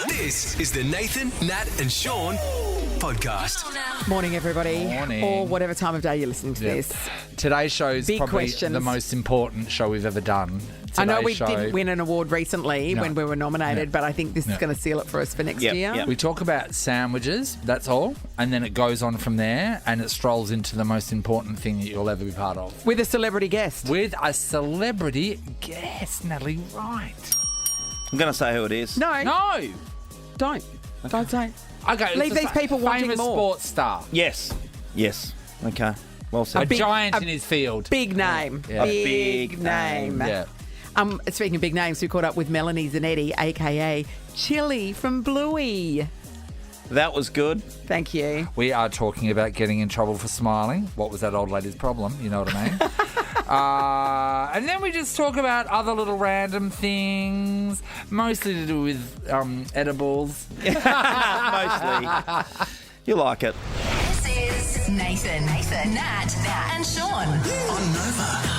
This is the Nathan, Nat and Shaun podcast. Morning, everybody. Morning. Or whatever time of day you're listening to this. Today's show is Big probably questions. the most important show we've ever done. I know we Today's show, didn't win an award recently No. when we were nominated, but I think this is going to seal it for us for next year. We talk about sandwiches, that's all, and then it goes on from there and it strolls into the most important thing that you'll ever be part of. With a celebrity guest. With a celebrity guest, Natalie Wright. I'm going to say who it is. No, No! don't. Don't say. Okay, Leave it's a these people wanting famous more. sports star. Yes. Okay. Well A said. giant in his field. Big name. Yeah. A Big name. Yeah. Speaking of big names, we caught up with Melanie Zanetti, a.k.a. Chili from Bluey. That was good. Thank you. We are talking about getting in trouble for smiling. What was that old lady's problem? You know what I mean? And then we just talk about other little random things, mostly to do with edibles. Mostly. You like it. This is Nathan, Nat, and Shaun On Nova.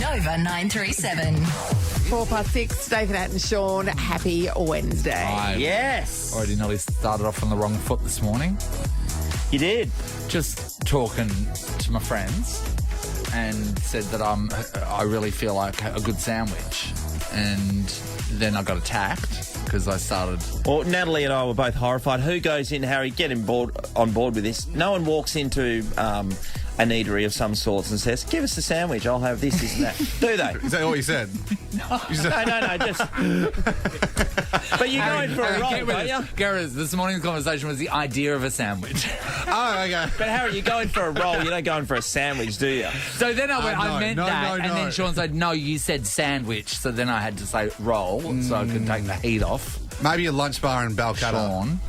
Nova 937. 6:04, Nathan, Nat and Shaun. Happy Wednesday. I Yes. already nearly started off on the wrong foot this morning. You did. Just talking to my friends and said that I really feel like a good sandwich. And then I got attacked because I started... Well, Natalie and I were both horrified. Who goes in, Harry? Get on board with this. No one walks into an eatery of some sorts and says, "Give us a sandwich. I'll have this and that." Do they? Is that what you said? No. Just. But you're going for a roll, don't you? Gareth, this morning's conversation was the idea of a sandwich. Oh, okay. But Harry, you're going for a roll. You're not going for a sandwich, do you? So then I went, no, I meant no, that, no, and then no. Shaun said, no, you said sandwich. So then I had to say roll so I could take the heat off. Maybe a lunch bar in Balcutta. Shaun.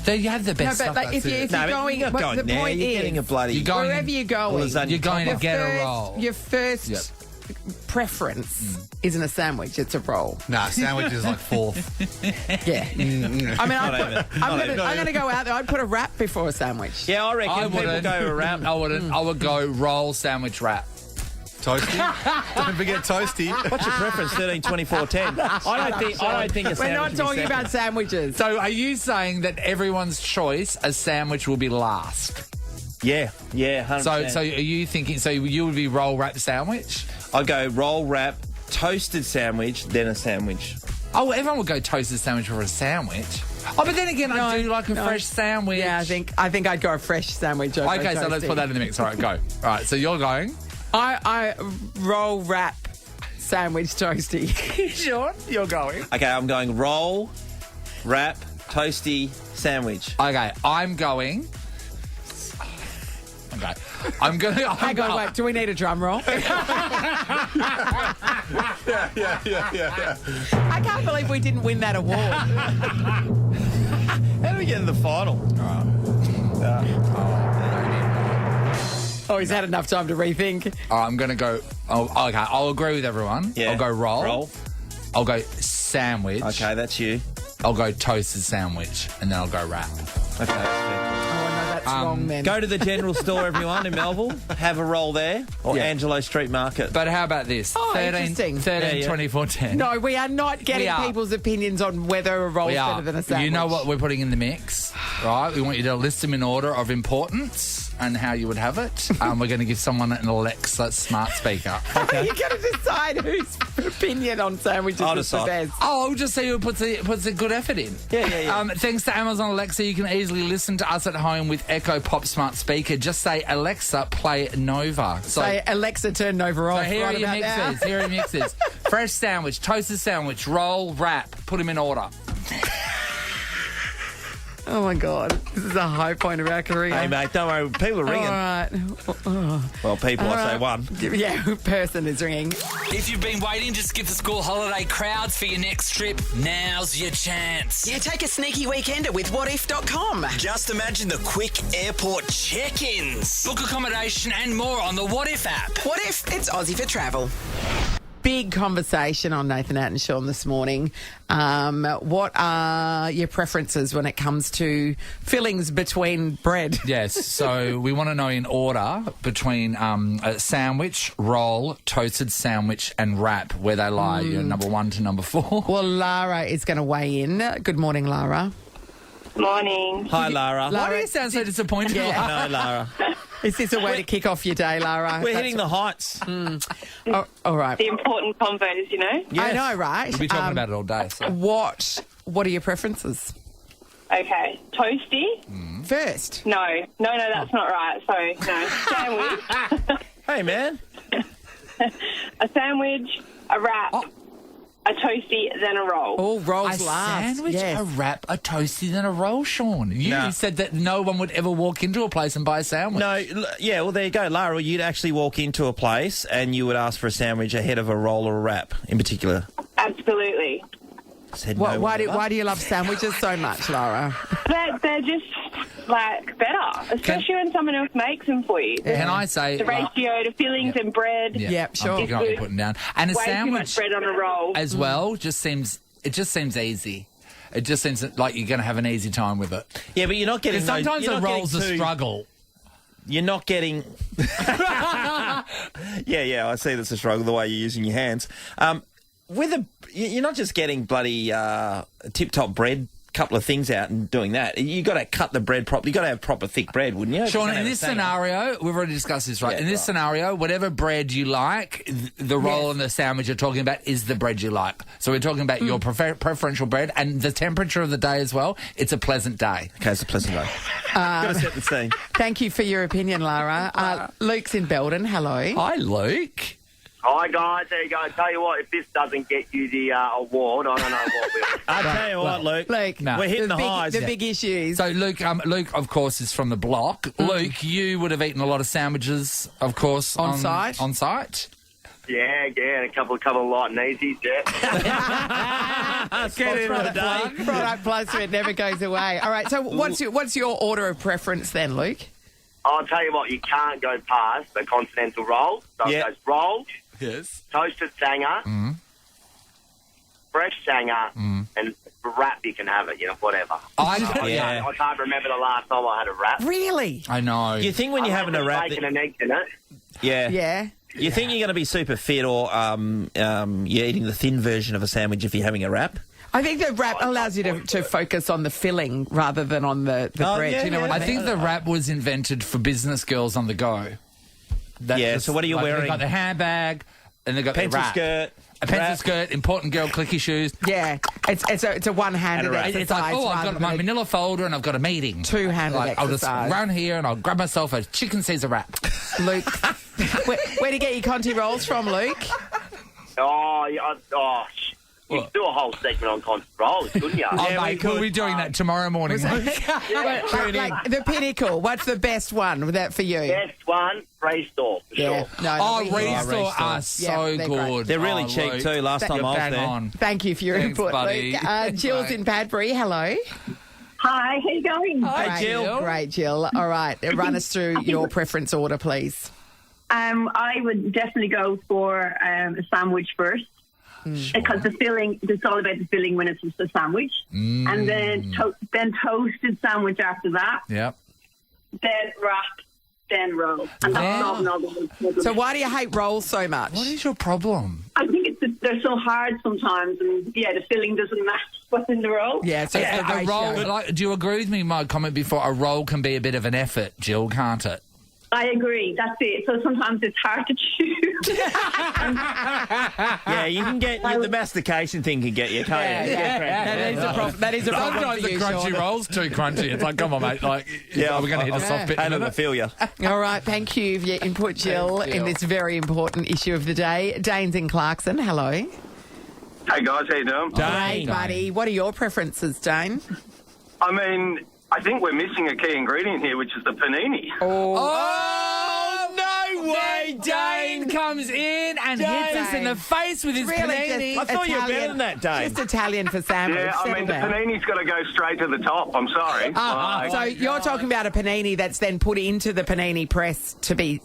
There you have the No, best but stuff. like, if you're going, you're not what going the there. point You're getting a is, bloody... You're going- wherever you're going, lasagna You're going to top. get a roll. your first Yep. preference isn't a sandwich; it's a roll. Nah, sandwich is like fourth. Yeah. I mean, I'm even. going to go out there. I'd put a wrap before a sandwich. Yeah, I reckon I people wouldn't. go around. I wouldn't. I would go roll, sandwich, wrap. Toasty. Don't forget toasty. What's your preference? 13, 24, 10. I don't think a sandwich We're not would be talking second. about sandwiches. So are you saying that everyone's choice, a sandwich will be last? Yeah, 100%. So are you thinking, so you would be roll, wrap, sandwich? I'll go roll, wrap, toasted sandwich, then a sandwich. Oh, everyone would go toasted sandwich for a sandwich. Oh, but then again, I do like a fresh sandwich. Yeah, I think I'd go a fresh sandwich. Over Okay, so let's put that in the mix. All right, go. All right, so you're going. I roll, wrap, sandwich, toasty. Shaun, you're going. Okay, I'm going roll, wrap, toasty, sandwich. Okay, I'm going. Okay, I'm going. Hang on, wait. Do we need a drum roll? Yeah. I can't believe we didn't win that award. How do we get in the final? Oh, he's had enough time to rethink. I'm going to go. Oh, okay, I'll agree with everyone. Yeah. I'll go roll. Roll. I'll go sandwich. Okay, that's you. I'll go toasted sandwich, and then I'll go wrap. Okay, that's fair. Oh, no, that's wrong then. Go to the general store, everyone, in Melville. Have a roll there. Or Yeah. Angelo Street Market. But how about this? Oh, interesting. 13, Yeah. 24, 10. No, we are not getting We are. people's opinions on whether a roll's We are. better than a sandwich. You know what we're putting in the mix, right? We want you to list them in order of importance and how you would have it. We're going to give someone an Alexa smart speaker. You're going to decide whose opinion on sandwiches I'll is the decide. best. Oh, I'll just see who puts a good effort in. Yeah. Thanks to Amazon Alexa, you can easily listen to us at home with Echo Pop Smart Speaker. Just say, Alexa, play Nova. So, Say, Alexa, turn Nova off. so here right are your about now. mixes. Here are your mixes. Fresh sandwich, toasted sandwich, roll, wrap. Put them in order. Oh, my God. This is a high point of our career. Hey, mate, don't worry. People are ringing. All right. Well, people, All I say right. one. Yeah, person is ringing. If you've been waiting to skip the school holiday crowds for your next trip, now's your chance. Yeah, take a sneaky weekender with whatif.com. Just imagine the quick airport check-ins. Book accommodation and more on the What If app. What if it's Aussie for travel? big conversation on Nathan, Nat and Shaun this morning. What are your preferences when it comes to fillings between bread? Yes, so we want to know in order between a sandwich, roll, toasted sandwich and wrap, where they lie, your number 1 to number 4. Well, Lara is going to weigh in. Good morning, Lara. Morning. Hi, Lara. Why do you sound so disappointed? Yeah. No, Lara. Is this a way to kick off your day, Lara? We're hitting the heights. Oh, all right. The important convos, you know? I know, right? We'll be talking about it all day. So. What are your preferences? Okay. Toasty? First. No, that's not right. Sorry, no. Sandwich. Hey, man. A sandwich, a wrap, a toasty, then a roll. Oh, rolls A last. sandwich, Yes. a wrap, a toasty, then a roll, Shaun. You No. said that no one would ever walk into a place and buy a sandwich. No, yeah, well, there you go, Lara. You'd actually walk into a place and you would ask for a sandwich ahead of a roll or a wrap, in particular. Absolutely. Said Why, no why, one do, ever. why do you love sandwiches so much, Lara? They're just, like, better, especially when someone else makes them for you. Can I say... The ratio to fillings and bread. Yeah, sure. I'm picking up what you're putting down. And a Way too much sandwich bread on a roll. as well just seems easy. It just seems like you're going to have an easy time with it. Yeah, but you're not getting... Because sometimes you're the not getting roll's a too- struggle. You're not getting... Yeah, I see that's a struggle, the way you're using your hands. You're not just getting bloody tip-top bread, couple of things out and doing that. You got to cut the bread properly. You got to have proper thick bread, wouldn't you? Sean, Just in have this a sandwich. scenario, we've already discussed this, right? Yeah, in this right. scenario, whatever bread you like, the roll and the sandwich you're talking about is the bread you like. So we're talking about your preferential bread and the temperature of the day as well. It's a pleasant day. Okay, it's a pleasant day. Got to set the scene. Thank you for your opinion, Lara. Luke's in Belden. Hello. Hi, Luke. Hi guys, there you go. Tell you what, if this doesn't get you the award, I don't know what will. I tell you what, Luke. Luke, No. We're hitting the big, highs. the big issues. So Luke, of course, is from the block. Luke, you would have eaten a lot of sandwiches, of course, On site? On site. Yeah, and a couple of light and easies, yeah. Get in the day. Product placement never goes away. All right, so what's your order of preference then, Luke? I'll tell you what, you can't go past the continental roll. So Yeah. it goes roll, Yes. toasted sanger, fresh sanger, and wrap you can have it, whatever. I can't remember the last time I had a wrap. Really? I know. You think when you're having a wrap... Bacon and eggs in it. Yeah. Yeah. You think you're going to be super fit or you're eating the thin version of a sandwich if you're having a wrap? I think the wrap allows you to focus on the filling rather than on the bread. yeah, Do you know what I I mean? think the wrap was invented for business girls on the go. So what are you wearing? They've got the handbag and they've got the Pencil wrap. skirt. A pencil wrap. skirt, important girl, clicky shoes. Yeah, it's a one-handed And a wrap. exercise. It's like, I've rather got my than a manila folder and I've got a meeting. two-handed I'll just exercise. run here and I'll grab myself a chicken Caesar wrap. Luke, where do you get your Conti rolls from, Luke? You could do a whole segment on constant rolls, couldn't you? Oh, Yeah, we mate, we'll could. be doing that tomorrow morning. Like the pinnacle. What's the best one? Was that for you? Best one, Restore, for Yeah. sure. No, Oh, we- Restore Restore. are Yeah, so they're good. great. They're really Oh, cheap Luke. too. Last time You're I was bang there. on. Thank you for your Thanks, input, buddy. Luke. Jill's Bye. in Padbury. Hello. Hi, how you going? Hi, Great, Jill. Great, Jill. All right, run us through your preference order, please. I would definitely go for a sandwich first. Because the filling, it's all about the filling when it's just a sandwich. And then toasted sandwich after that. Yep. Then wrap, then roll. And that's solving all the problems. So why do you hate rolls so much? What is your problem? I think they're so hard sometimes, and the filling doesn't match what's in the roll. Yeah, so it's the A ratio. roll, do you agree with me, my comment before? A roll can be a bit of an effort, Jill, can't it? I agree. That's it. So sometimes it's hard to choose. Yeah, you can get the mastication thing can get you, can't you? That is a problem. That is a problem Sometimes for the you, crunchy Sean. roll's too crunchy. It's like, come on, mate. Like, are we going to hit a soft bit? How in a did I minute? feel you? All right, thank you for your input, Jill, Thanks, in Jill. this very important issue of the day. Dane's in Clarkson. Hello. Hey guys, how you doing? Hey, buddy. What are your preferences, Dane? I mean, I think we're missing a key ingredient here, which is the panini. Oh, no way! Dane comes in and hits us in the face with his Really panini. just I thought you were better Italian- than that, Dave. Just Italian for sandwich. Yeah, I mean, the Settle down. panini's got to go straight to the top. I'm sorry. So you're talking about a panini that's then put into the panini press to be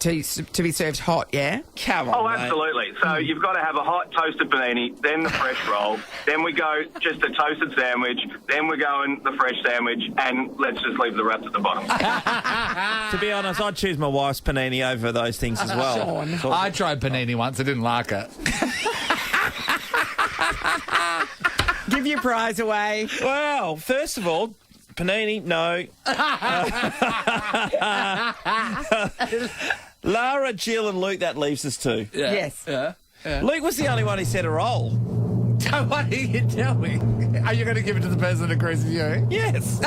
served hot, yeah? Come on, Oh, mate. absolutely. So you've got to have a hot toasted panini, then the fresh roll, then we go just a toasted sandwich, then we're going the fresh sandwich, and let's just leave the wraps at the bottom. To be honest, I'd choose my wife's panini over those things as well. Shaun. So- I tried panini once. I didn't like it. Give your prize away. Well, first of all, panini, no. Lara, Jill, and Luke, that leaves us two. Yeah. Yes. Yeah. Luke was the only one who said a roll. So what are you doing? Are you going to give it to the person that agrees with you? Yes.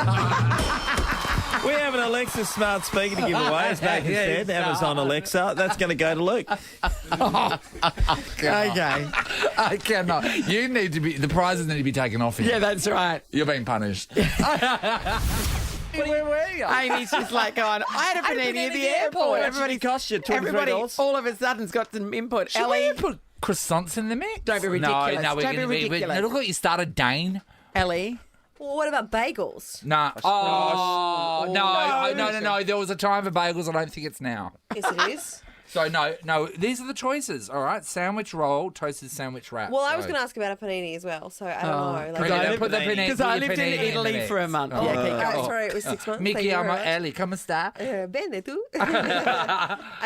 We have an Alexa smart speaker to give away, as Nathan said. Amazon Alexa. That's going to go to Luke. Okay. I cannot. You need to be. The prizes need to be taken off. Yeah, that's right. You're being punished. Where were you? Amy's just like going, I had a panini at the airport. Everybody cost you $23. Everybody all of a sudden's got some input. Should Ellie, we put croissants in the mix? Don't be ridiculous. No, Don't be ridiculous. Look what you started, Dane. Ellie. Well, what about bagels? Nah. Oh, no. There was a time for bagels. I don't think it's now. Yes, it is. So, no. These are the choices, all right? Sandwich roll, toasted sandwich wrap. Well, I was going to ask about a panini as well, so I don't know. Okay, Like, then put the panini. Because I lived in Italy for a month. Oh. Yeah, keep oh, going. sorry, it was 6 months. Mickey, I'm Ellie. Come sta? Bene, tu?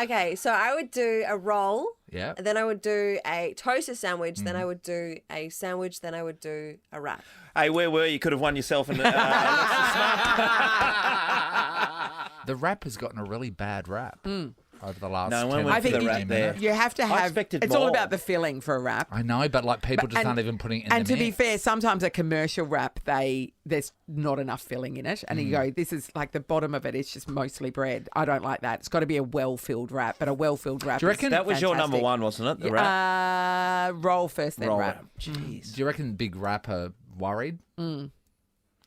Okay, so I would do a roll. Yeah. And then I would do a toaster sandwich. Then I would do a sandwich. Then I would do a wrap. Hey, where were you? Could have won yourself an Alexa smart. The wrap has gotten a really bad rap over the last No one 10 went I think for the you, wrap there. you have to I have. expected It's all more. about the filling for a wrap. I know, but like people just aren't even putting it in And the to be mix. fair, sometimes a commercial wrap, there's not enough filling in it, and you go, this is like the bottom of it. It's just mostly bread. I don't like that. It's got to be a well-filled wrap, but a well-filled wrap. Do you reckon- is That was your number fantastic. one, wasn't it? The wrap? Roll first, then Roll wrap. wrap. Jeez. Do you reckon Big Rap are worried?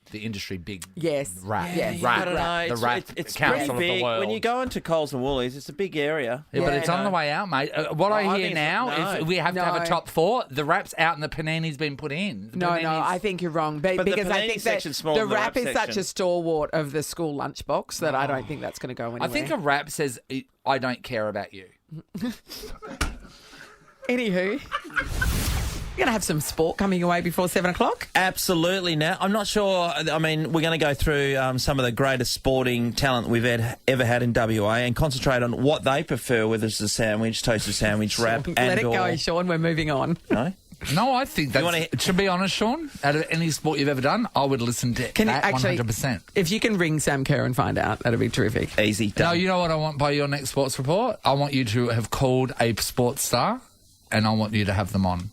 The industry big Yes. rap. Yes. Rap. I don't know. The rap It's council pretty of big. the world. When you go into Coles and Woolies, it's a big area. Yeah, but Yeah. it's on the way out, mate. What I I hear think now, it's- if no. we have to have a No. top four, the wrap's out and the panini's been put in. The No, panini's- I think you're wrong. But But the because I panini think that section's smaller the than the wrap wrap is such section. a stalwart of the school lunchbox that I don't think that's going to go anywhere. I think a wrap says, I don't care about you. Anywho, you're going to have some sport coming away before 7 o'clock? Absolutely. Now, I'm not sure. I mean, we're going to go through some of the greatest sporting talent we've ever had in WA and concentrate on what they prefer, whether it's a sandwich, toasted sandwich, wrap, and Let it go, Shaun. We're moving on. No? No, I think that's... wanna- To be honest, Shaun, out of any sport you've ever done, I would listen to Can you that actually, 100%. if you can ring Sam Kerr and find out, that'd be terrific. Easy. No, Done. you know what I want by your next sports report? I want you to have called a sports star, and I want you to have them on.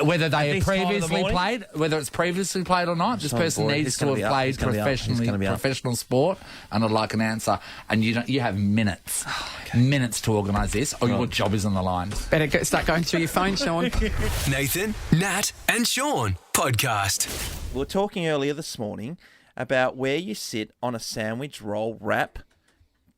Whether they have this time of the previously morning? played, whether it's previously played or not, this So person bored. needs He's to gonna have be up. played He's gonna be up. He's professionally, gonna be up. professional sport, and I'd like an answer. And you have minutes, minutes to organise this, or your job is on the line. Better start going through your phone, Shaun. Nathan, Nat, and Shaun podcast. We were talking earlier this morning about where you sit on a sandwich, roll, wrap.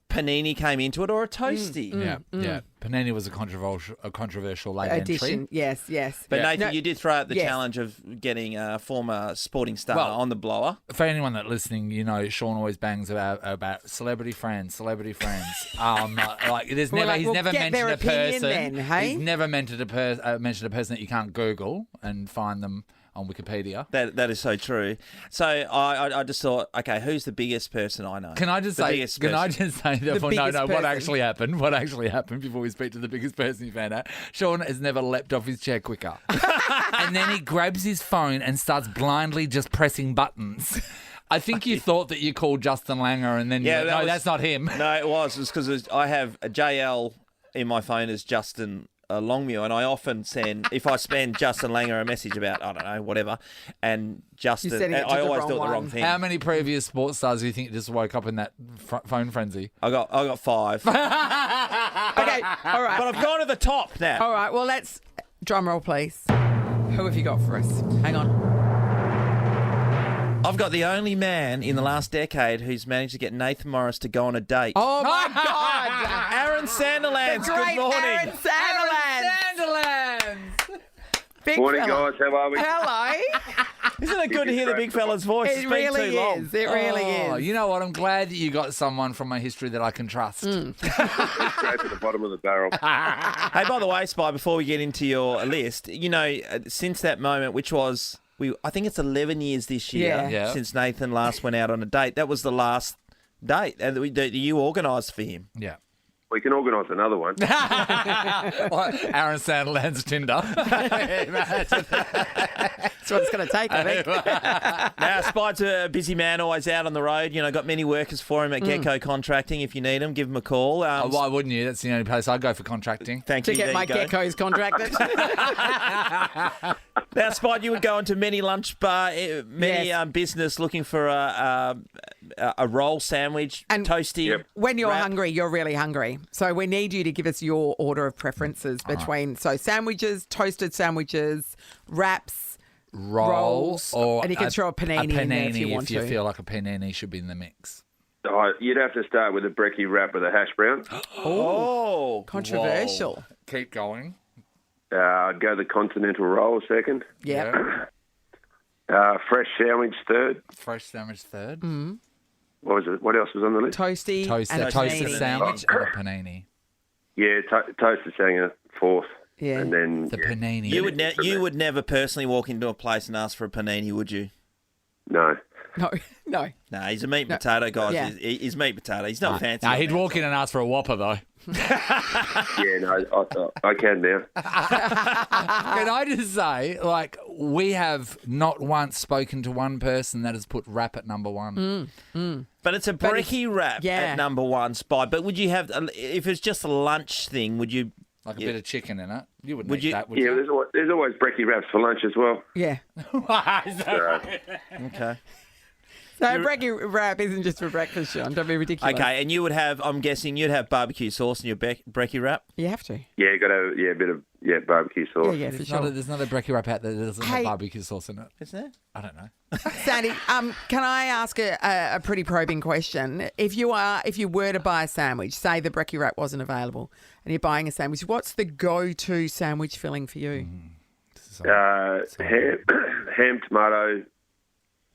Panini came into it, or a toasty. Yeah. Panini was a controversial late Addition. entry. Yes. But Yeah. Nathan, No, you did throw out the yes. challenge of getting a former sporting star Well- on the blower. For anyone that's listening, you know Shaun always bangs about celebrity friends. Like there's Well, never like, he's well, never get their mentioned a opinion person. then, hey? He's never mentioned a person that you can't Google and find them on Wikipedia. That is so true. So I just thought, okay, who's the biggest person I know? Can I just The say? biggest Can I person. just say? The Therefore, biggest What person. actually happened? What actually happened before we speak to the biggest person you found out? Shaun has never leapt off his chair quicker, and then he grabs his phone and starts blindly just pressing buttons. I think you thought that you called Justin Langer, and then Yeah, you that no, was- that's not him. No, it was. It's because I have a JL in my phone as Justin Longmuir, and I often send, if I send Justin Langer a message about, I don't know, whatever, and Justin, You're sending it to I the always wrong do it the wrong one. thing. How many previous sports stars do you think just woke up in that phone frenzy? I got 5. Okay, all right. But I've gone to the top now. All right, well, let's... Drum roll, please. Who have you got for us? Hang on. I've got the only man in the last decade who's managed to get Nathan Morris to go on a date. Oh, my God! Aaron Sandilands, The great good morning. Aaron Sandilands. Big Morning, fella. guys. How are we? Hello. Isn't it good to hear the big fella's voice? It It's been really too long. is. It really Oh, is. you know what? I'm glad that you got someone from my history that I can trust. Straight to the bottom of the barrel. Hey, by the way, Spy, before we get into your list, since that moment, which was, I think it's 11 years this year Yeah. since Nathan last went out on a date. That was the last date that you organised for him. Yeah. We can organise another one. Aaron Sandler's Tinder. That's what it's going to take, I think. Now, Spy's a busy man, always out on the road. Got many workers for him at Gecko Contracting. If you need them, give him a call. Why wouldn't you? That's the only place I'd go for contracting. Thank To you. get There my you go. geckos contracted. Now, Spot, you would go into many lunch bar, business looking for a roll sandwich, And toasty. When you're wrap. hungry, you're really hungry. So we need you to give us your order of preferences between sandwiches, toasted sandwiches, wraps, rolls, or and you can throw a panini in there if you want to. feel like a panini should be in the mix. Oh, you'd have to start with a brekkie wrap with a hash brown. Oh, controversial. Whoa. Keep going. I'd go the continental roll second. Yeah. Fresh sandwich third. Fresh sandwich third. Mm. What was it? What else was on the list? Toasty and a toasted panini. sandwich and a panini. Yeah, toasted sanger fourth. Yeah. And then The panini. You would never personally walk into a place and ask for a panini, would you? No. No. No, he's a meat and potato guy. Yeah. He's meat and potato. He's not fancy. No, on he'd that. walk in and ask for a Whopper, though. Yeah, no, I can now. Can I just say, we have not once spoken to one person that has put wrap at number one. But it's a brekkie wrap yeah. at number one, Spy. But would you have, if it's just a lunch thing, would you... Like a bit of chicken in it. You wouldn't Would eat you- that, would Yeah, you? there's always brekkie wraps for lunch as well. Yeah. Okay. So a brekkie wrap isn't just for breakfast, Sean. Don't be ridiculous. Okay, and you would have, I'm guessing, you'd have barbecue sauce in your brekkie wrap? You have to. Yeah, you got to have a bit of barbecue sauce. Yeah, for There's sure. there's another brekkie wrap out there that doesn't have Hey. barbecue sauce in it. Is there? I don't know. Sandy, can I ask a pretty probing question? If you were to buy a sandwich, say the brekkie wrap wasn't available, and you're buying a sandwich, what's the go-to sandwich filling for you? Ham, tomato,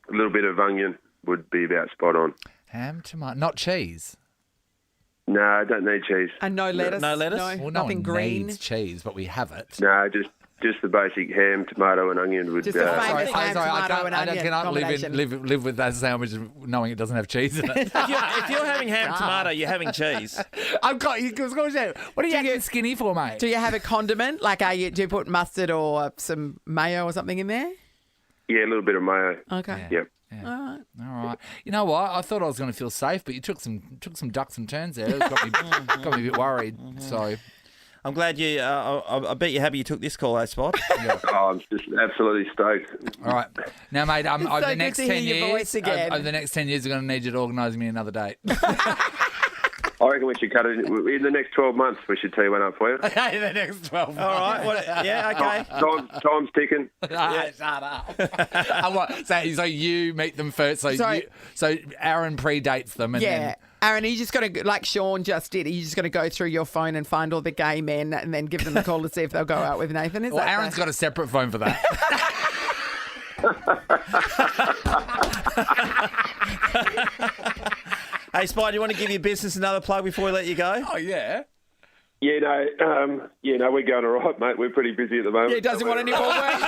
a little bit of onion would be about spot on. Ham, tomato, not cheese. No, I don't need cheese. And no lettuce? No lettuce? No, Well, no nothing one green? needs cheese, but we have it. No, just the basic ham, tomato, and onion would. Just the famous Sorry, ham, tomato, and onion cannot combination. live with that sandwich knowing it doesn't have cheese in it. If you're having ham tomato, you're having cheese. I've got you. What are you acting skinny for, mate? Do you have a condiment? Like, do you put mustard or some mayo or something in there? Yeah, a little bit of mayo. Okay. Yep. All right. All right. You know what? I thought I was going to feel safe, but you took some ducks and turns there. It got me a bit worried. So I'm glad you, I bet you're happy you took this call, Spot? Oh, I'm just absolutely stoked. all right. Now, mate, over so the good next to hear 10 your years, voice again. over the next 10 years, I'm going to need you to organise me another date. I reckon we should cut it in the next 12 months. We should tee one up for you. In the next 12 months. All right. Yeah, okay. Time's ticking. Shut up. So you meet them first. So Aaron predates them. And Yeah. then, Aaron, are you just going to, like Shaun just did, are you just going to go through your phone and find all the gay men and then give them a call to see if they'll go out with Nathan? well, Aaron's got a separate phone for that. Hey, Spy, do you want to give your business another plug before we let you go? Oh, yeah. Yeah, we're going all right, mate. We're pretty busy at the moment. He doesn't want any more work.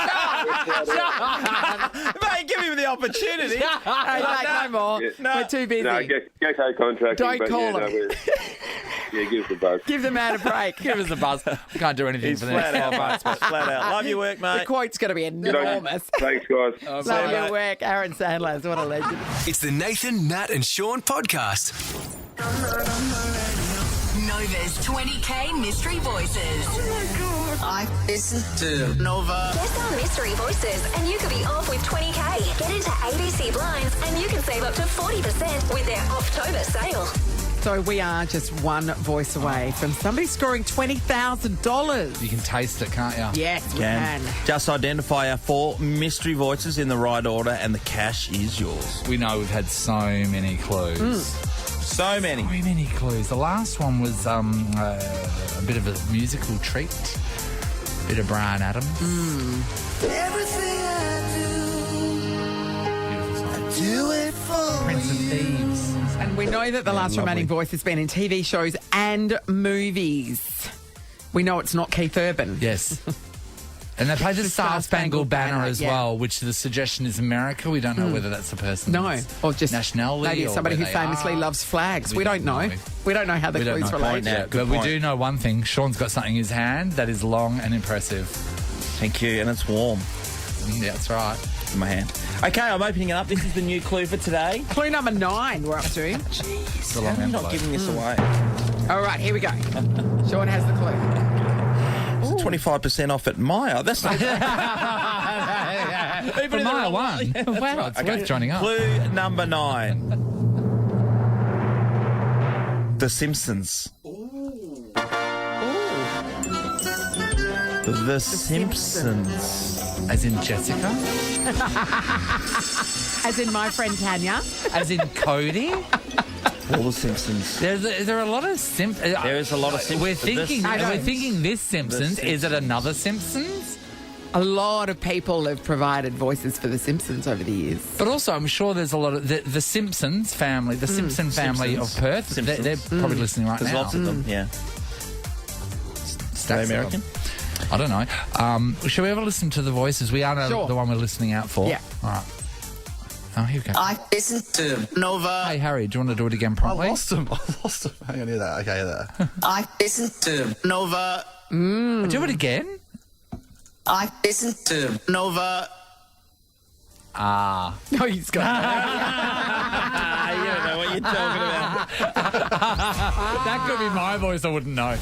Mate, give him the opportunity. Hey, mate, no more. Yeah. We're too busy. No, Gecko contracting. Don't but call him. Yeah, give us a buzz. Give the man a break. Give us a buzz. We can't do anything He's for the next flat 12 months. out, mate. Flat out. Love your work, The mate. quote's going to be enormous. Thanks, guys. Love your work. Aaron Sandler, what a legend. It's the Nathan, Nat, and Shaun podcast. Nova's 20K Mystery Voices. I listen to Nova. Guess our mystery voices, and you could be off with 20K. Get into ABC Blinds, and you can save up to 40% with their October sale. So we are just one voice away from somebody scoring $20,000. You can taste it, can't you? Yes, we can. Just identify our 4 mystery voices in the right order, and the cash is yours. We know we've had so many clues. So many. So many clues. The last one was a bit of a musical treat. Bit of Bryan Adams. Everything I do it for Prince of Thieves. And we know that the last remaining voice has been in TV shows and movies. We know it's not Keith Urban. Yes. And they played the Star Spangled Banner as yeah. well, which the suggestion is America. We don't know whether that's a person. No, or just nationality. maybe it's somebody or who where they famously are. loves flags. We We don't don't know. know. We don't know how the We don't clues know. relate. Yeah, But good we point. do know one thing. Sean's got something in his hand that is long and impressive. Thank you, and it's warm Yeah, that's right. in my hand. Okay, I'm opening it up. This is the new clue for today. Clue number 9 we're up to. It's a How long are you not envelope. giving this away? All right, here we go. Sean has the clue. It's 25% off at Myer. That's not... For Maya one. Wow, it's worth joining up. Clue number 9. The Simpsons. The Simpsons. As in Jessica? As in my friend Tanya. As in Cody? All the Simpsons. There are a lot of There is a lot of Simpsons. We're thinking this Simpsons. The Is it another Simpsons? A lot of people have provided voices for The Simpsons over the years. But also, I'm sure there's a lot of the Simpsons family, the Simpson family Simpsons. of Perth. Simpsons. They're probably listening right There's now. lots of them, yeah. Stacks Are of they American? them. I don't know. Shall we ever listen to the voices? We are Sure. the one we're listening out for. Yeah. All right. Oh, here we go. I listen to Nova. Hey, Harry, do you want to do it again I promptly? lost him. Hang on, hear that. Okay, hear that. I listen to Nova. Do it again? I listen to Nova. Ah. No, he's got You don't know what you're talking about. That could be my voice. I wouldn't know.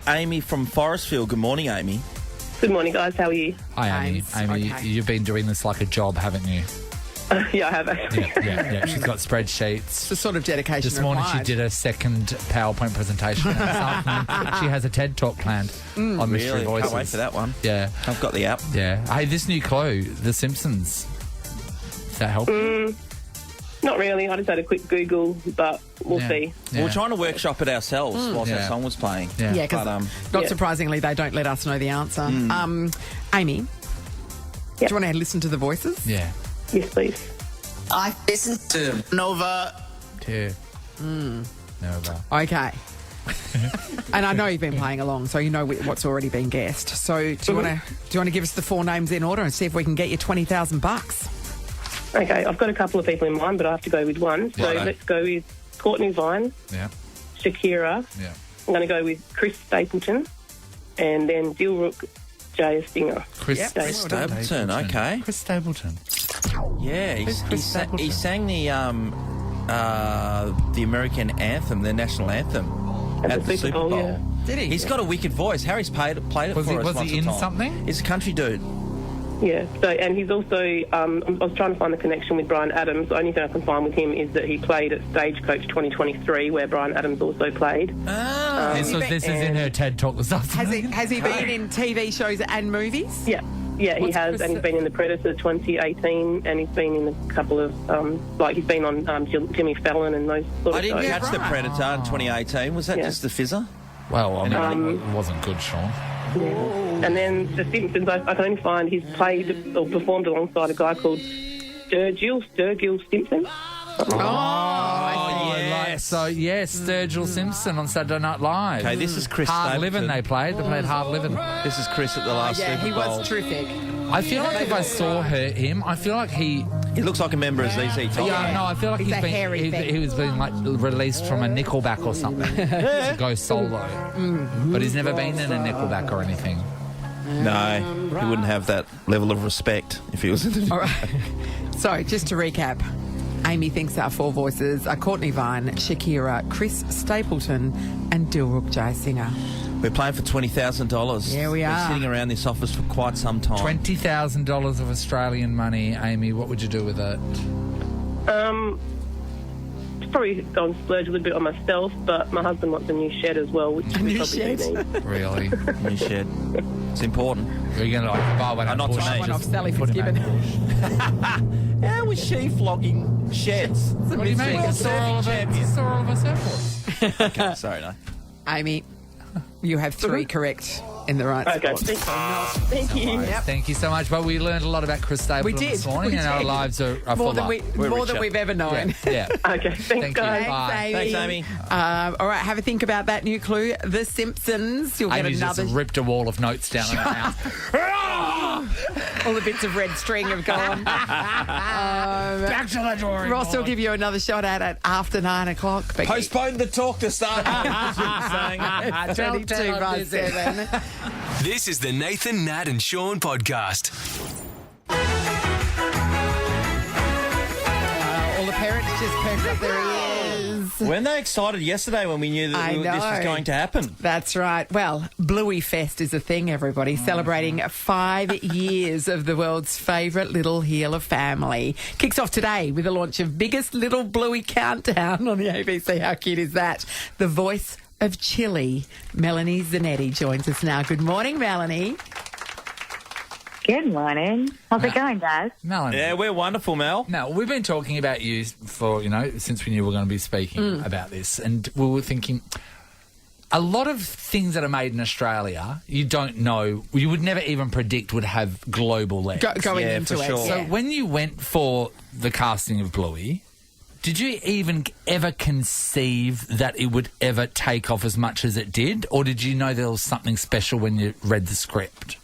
Amy from Forestfield. Good morning, Amy. Good morning, guys. How are you? Hi, Amy. Thanks. Amy, Okay. you've been doing this like a job, haven't you? Yeah, I have actually. Yeah. She's got spreadsheets. It's the sort of dedication This morning required. she did a second PowerPoint presentation. And this afternoon she has a TED Talk planned on Mystery Really? Voices. Can't wait for that one. Yeah. I've got the app. Yeah. Hey, this new clue, The Simpsons. Does that help? Not really. I just had a quick Google, but we'll Yeah. see. Yeah. We're trying to workshop it ourselves whilst Yeah. that song was playing. Yeah. Yeah, because But, not Yeah. surprisingly, they don't let us know the answer. Amy, do you want to listen to the voices? Yeah. Yes, please. I listen to Nova. Yeah. Nova. Okay. And I know you've been playing along, so you know what's already been guessed. So do you want to give us the 4 names in order and see if we can get you $20,000? Okay, I've got a couple of people in mind, but I have to go with one. So Righto. let's go with Courtney Vine, Yeah. Shakira. Yeah. I'm going to go with Chris Stapleton, and then Dilruk Jayasinghe. Chris Stapleton, okay. Chris Stapleton. Yeah, Who's Chris Stapleton? he sang the American anthem, the national anthem, at the Super Bowl. Yeah. Did he? He's got a wicked voice. Harry's played it Was for he- us was lots he of in time. something? He's a country dude. Yeah, so, and he's also, I was trying to find the connection with Bryan Adams. The only thing I can find with him is that he played at Stagecoach 2023, where Bryan Adams also played. This is in her TED Talk this afternoon. Has he been in TV shows and movies? Yeah, he What's has, Chris- and he's been in The Predator 2018, and he's been in a couple of, he's been on Jimmy Fallon and those sort of I didn't shows. catch The Predator in 2018. Was that Yeah. just the fizzer? Well, I mean, it wasn't good, Sean. And then The Simpsons, I can only find he's played or performed alongside a guy called Sturgill Simpson. So, yes, Sturgill Simpson on Saturday Night Live. Okay, this is Chris Hard Stapleton. Living they played. They played Hard Living. This is Chris at the last Yeah, Super he Bowl. was terrific. I feel like if I saw him, I feel like he... He looks like a member of ZZ Top. Yeah, no, I feel like He's a hairy thing. he was being like released from a Nickelback or something to go solo. But he's never been in a Nickelback or anything. No, he wouldn't have that level of respect if he was in the... All right. So, just to recap, Amy thinks our 4 voices are Courtney Vine, Shakira, Chris Stapleton, and Dilruk Jayasinghe. We're playing for $20,000. Yeah, we We've are. been sitting around this office for quite some time. $20,000 of Australian money, Amy. What would you do with it? Probably go and splurge a little bit on myself, but my husband wants a new shed as well, which we probably do need. Really? New shed. It's important. Are you going to like buy one? Not to me. One off Just Sally put him Fitzgibbon. out. How was she flogging sheds? What do you mean? You saw all of us airports. Okay, sorry, no. Amy, you have 3 correct. in the right Okay, spot. thank you. Yep. Thank you so much. But we learned a lot about Chris Stapleton We did. this morning, We and our did. lives are More full than we've ever known. Yeah. Okay, thanks, guys. Bye. Thanks, Amy. All right, have a think about that new clue. The Simpsons. You'll get Amy another. just ripped a wall of notes down in her house. All the bits of red string have gone. Back to the drawing Ross will board. give you another shot at it after 9 o'clock. But Postpone the talk to start. it's 22 past 7. This is the Nathan, Nat and Shaun podcast. All the parents just perked up their ears. Weren't they excited yesterday when we knew that I this was know. going to happen? That's right. Well, Bluey Fest is a thing, everybody, celebrating 5 years of the world's favourite little healer family. Kicks off today with the launch of Biggest Little Bluey Countdown on the ABC. How cute is that? The voice of Chile, Melanie Zanetti, joins us now. Good morning, Melanie. Good morning. How's it going, guys? Melanie. Yeah, we're wonderful, Mel. Now, we've been talking about you for, since we knew we were going to be speaking about this, and we were thinking a lot of things that are made in Australia, you don't know, you would never even predict would have global legs. Going into for it. sure. So Yeah. when you went for the casting of Bluey, did you even ever conceive that it would ever take off as much as it did? Or did you know there was something special when you read the script?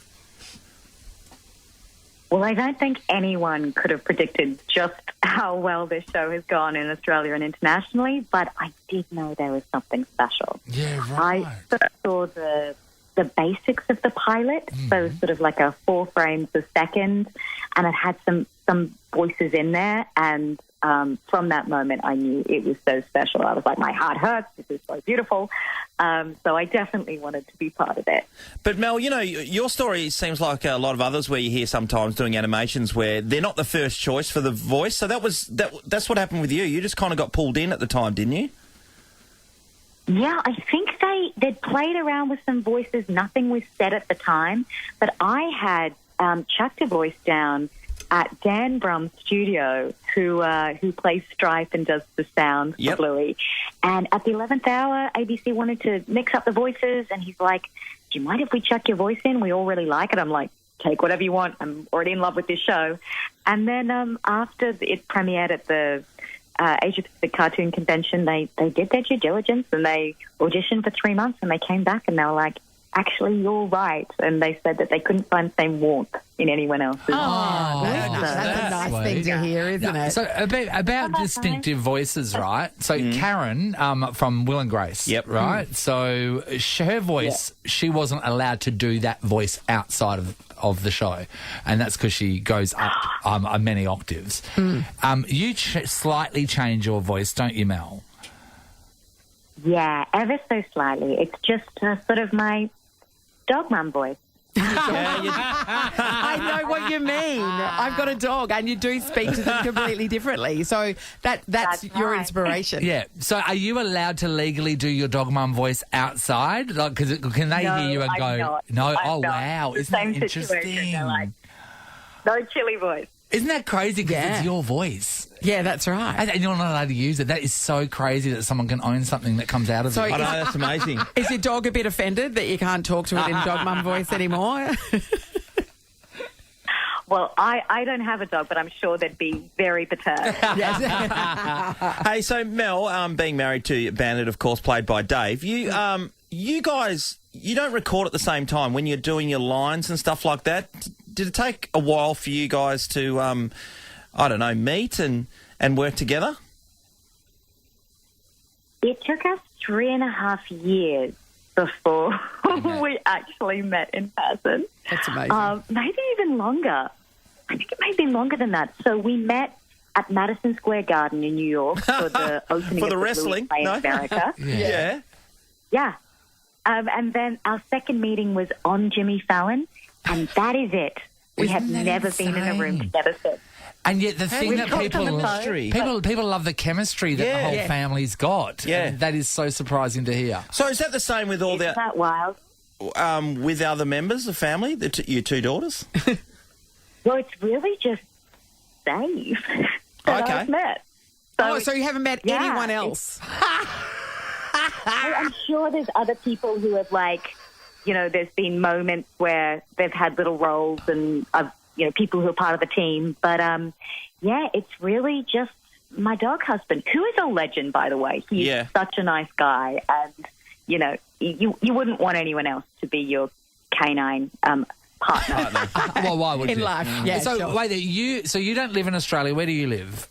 Well, I don't think anyone could have predicted just how well this show has gone in Australia and internationally, but I did know there was something special. Yeah, right. I sort of saw the basics of the pilot, so sort of like a 4 frames a second, and it had some voices in there, and from that moment I knew it was so special. I was like, my heart hurts, this is so beautiful. So I definitely wanted to be part of it. But Mel, your story seems like a lot of others where you hear sometimes doing animations where they're not the first choice for the voice. So that's what happened with you. You just kind of got pulled in at the time, didn't you? Yeah, I think they'd played around with some voices. Nothing was said at the time, but I had chucked a voice down at Dan Brum's studio, who plays Stripe and does the sound for Bluey. And at the 11th hour, ABC wanted to mix up the voices, and he's like, do you mind if we chuck your voice in? We all really like it. I'm like, take whatever you want. I'm already in love with this show. And then after it premiered at the Asia Pacific Cartoon Convention, they did their due diligence, and they auditioned for 3 months, and they came back, and they were like, actually, you're right. And they said that they couldn't find the same warmth in anyone else's. Oh, that's a nice thing to hear, isn't it? So about distinctive voices, right? So Karen from Will and Grace, right? So her voice, she wasn't allowed to do that voice outside of the show, and that's because she goes up many octaves. You slightly change your voice, don't you, Mel? Yeah, ever so slightly. It's just sort of my dog mum voice. I know what you mean. I've got a dog, and you do speak to them completely differently. So that's your inspiration. Yeah. So are you allowed to legally do your dog mum voice outside? Like, can they hear you and I'm go, not. no? I'm not. Wow. Isn't Same that interesting? situation. They're like, no chili voice. Isn't that crazy? Because it's your voice. Yeah, that's right. And you're not allowed to use it. That is so crazy that someone can own something that comes out of it. I know, that's amazing. Is your dog a bit offended that you can't talk to it in dog mum voice anymore? Well, I don't have a dog, but I'm sure they'd be very perturbed. Hey, so Mel, being married to Bandit, of course, played by Dave, you guys, you don't record at the same time when you're doing your lines and stuff like that. Did it take a while for you guys to, meet and work together? It took us 3.5 years before we actually met in person. That's amazing. Maybe even longer. I think it may be longer than that. So we met at Madison Square Garden in New York for the opening For the of wrestling? Bluey Play No? in America. Yeah. Yeah. And then our second meeting was on Jimmy Fallon, and that is it. We have never been in a room together since. And yet the thing that people love the chemistry that the whole family's got. Yeah. And that is so surprising to hear. So is that the same with all Isn't that wild? with other members of family, your 2 daughters? Well, it's really just Dave that I've met. So you haven't met anyone else? I'm sure there's other people who have there's been moments where they've had little roles and, people who are part of the team. But, it's really just my dog husband, who is a legend, by the way. He's such a nice guy. And, you wouldn't want anyone else to be your canine partner. Well, why would In you? life, yeah, So sure. wait, you don't live in Australia. Where do you live?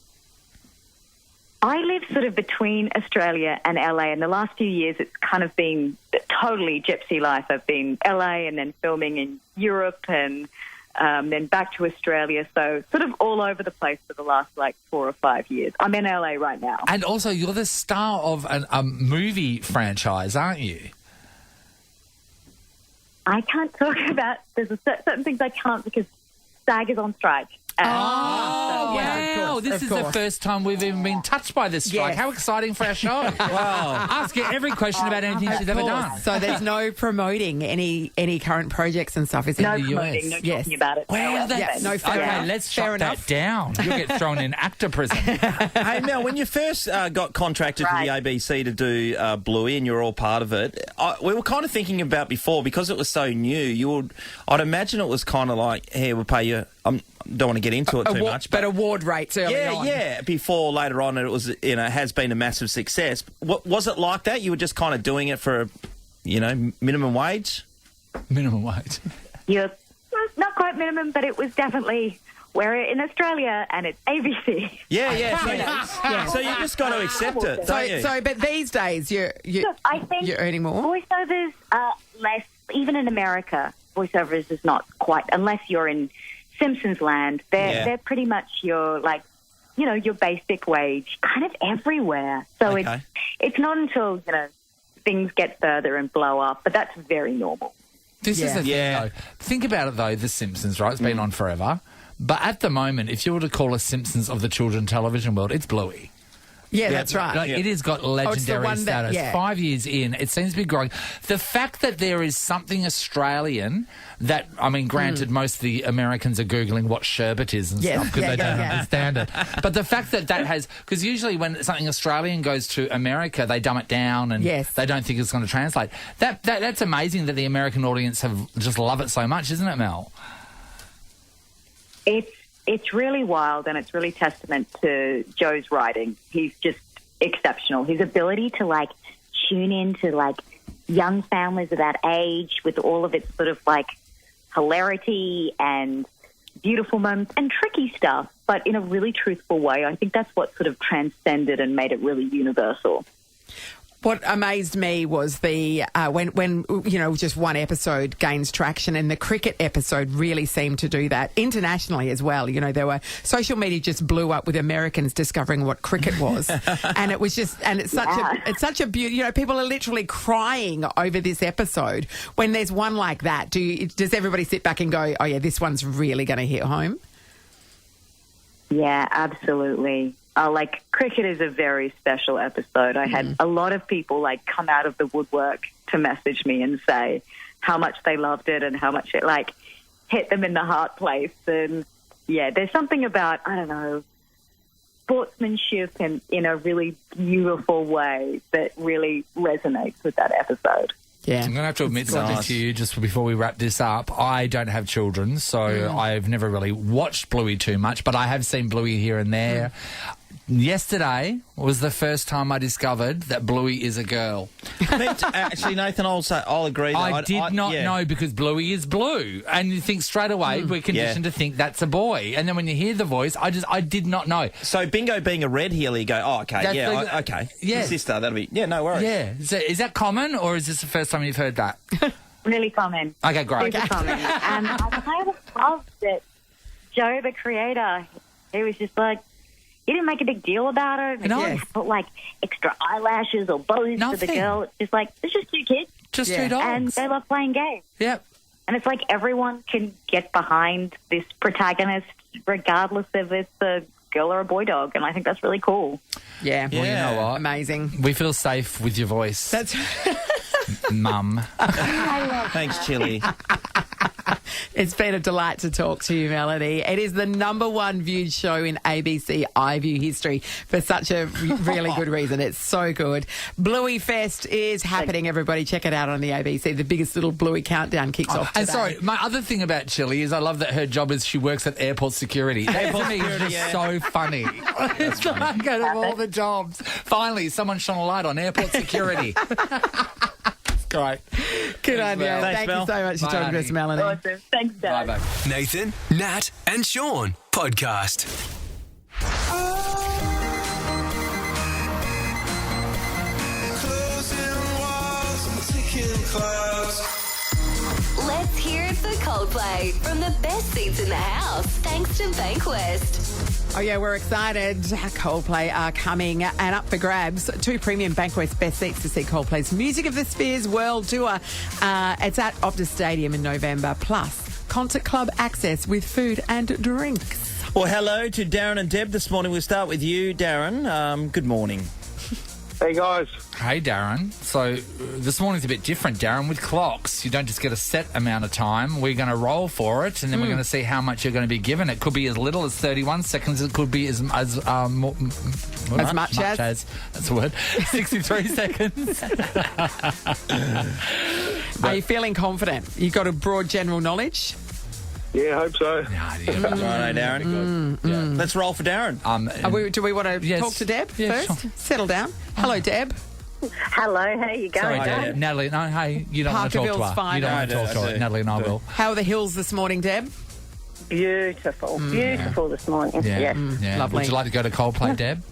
I live sort of between Australia and LA, and the last few years it's kind of been totally gypsy life. I've been LA and then filming in Europe and then back to Australia, so sort of all over the place for the last 4 or 5 years. I'm in LA right now. And also, you're the star of a movie franchise, aren't you? I can't talk about, there's certain things I can't because SAG is on strike. Wow. This is the first time we've even been touched by this strike. Yes. How exciting for our show. Wow. Ask her every question about anything she's ever done. So there's no promoting any current projects and stuff, is No in the US? promoting, no talking about it. Well, that's... no, fair okay, enough. let's Fair shut enough. that down. You'll get thrown in actor prison. Hey, Mel, when you first got contracted to the ABC to do Bluey and you were all part of it, we were kind of thinking about before, because it was so new, I'd imagine it was kind of like, hey, we'll pay you... don't want to get into it too much. But award rates early on. Yeah, before later on it was, has been a massive success. Was it like that? You were just kind of doing it for, minimum wage? Minimum wage. Yeah, not quite minimum, but it was definitely... We're in Australia and it's ABC. Yeah. So you just got to accept it, don't you? So, but these days I think you're earning more. Voiceovers are less, even in America. Voiceovers is not quite, unless you're in Simpsons land. They're pretty much your your basic wage, kind of everywhere. So it's not until things get further and blow up, but that's very normal. This is the thing, though. Think about it, though, The Simpsons, right? It's been on forever. But at the moment, if you were to call us Simpsons of the children's television world, it's Bluey. Yeah, that's right. It has got legendary status. 5 years in, it seems to be growing. The fact that there is something Australian that, granted, most of the Americans are Googling what sherbet is and stuff because they don't understand it. But the fact that has... Because usually when something Australian goes to America, they dumb it down and they don't think it's going to translate. That's amazing that the American audience have just love it so much, isn't it, Mel? It's really wild, and it's really testament to Joe's writing. He's just exceptional. His ability to tune into young families of that age with all of its sort of hilarity and beautiful moments and tricky stuff, but in a really truthful way. I think that's what sort of transcended and made it really universal. What amazed me was the when just one episode gains traction, and the cricket episode really seemed to do that internationally as well. There were social media just blew up with Americans discovering what cricket was, and it was just it's such a beauty. People are literally crying over this episode. When there's one like that, does everybody sit back and go, "Oh yeah, this one's really going to hit home"? Yeah, absolutely. Cricket is a very special episode. I had a lot of people come out of the woodwork to message me and say how much they loved it and how much it hit them in the heart place. And there's something about, I don't know, sportsmanship in a really beautiful way that really resonates with that episode. Yeah. I'm going to have to admit something to you just before we wrap this up. I don't have children, so I've never really watched Bluey too much, but I have seen Bluey here and there. Yesterday was the first time I discovered that Bluey is a girl. Actually, Nathan, I'll agree. I did not know, because Bluey is blue, and you think straight away we're conditioned to think that's a boy, and then when you hear the voice, I did not know. So Bingo being a red heel, you go, oh, okay, okay, yeah, sister, that'll be no worries. Yeah, so is that common, or is this the first time you've heard that? Really common. Okay, great. Super common. And I kind of loved that Joe, the creator, he was just he didn't make a big deal about it. He didn't put extra eyelashes or bows for the girl. It's just it's just two kids. Just two dogs. And they love playing games. Yep. And it's everyone can get behind this protagonist regardless if it's a girl or a boy dog. And I think that's really cool. Yeah. Well, you know what? Amazing. We feel safe with your voice. That's... Mum. Thanks, Chili. It's been a delight to talk to you, Melanie. It is the #1 viewed show in ABC iView history for such a really good reason. It's so good. Bluey Fest is happening, everybody. Check it out on the ABC. The biggest little Bluey countdown kicks off today. And sorry, my other thing about Chili is I love that her job is she works at airport security. That to me is just so funny. It's like out of all the jobs. Finally, someone shone a light on airport security. Great. Good on you. Mel. Thank you so much for talking to us, Melanie. Awesome. Thanks, Dad. Bye-bye. Nathan, Nat, and Shaun podcast. Let's hear it for Coldplay from the best seats in the house, thanks to Bankwest. Oh, yeah, we're excited. Coldplay are coming and up for grabs. 2 premium Bankwest best seats to see Coldplay's Music of the Spheres World Tour. It's at Optus Stadium in November, plus Concert Club access with food and drinks. Well, hello to Darren and Deb this morning. We'll start with you, Darren. Good morning. Hey, guys. Hey, Darren. So this morning's a bit different, Darren. With clocks, you don't just get a set amount of time. We're going to roll for it, and then we're going to see how much you're going to be given. It could be as little as 31 seconds. It could be as much as that's a word. 63 seconds. Are you feeling confident? You got a broad general knowledge? Yeah, I hope so. Righto, Darren. Let's roll for Darren. Do we want to talk to Deb first? Sure. Settle down. Hello, Deb. Hello, how you going? Sorry, Deb. Natalie. No, hey, you don't want to talk to her. Fine. You don't want to talk to her. Natalie and I will. How are the hills this morning, Deb? Beautiful. Beautiful this morning. Yeah. Yes. Lovely. Would you like to go to Coldplay, Deb?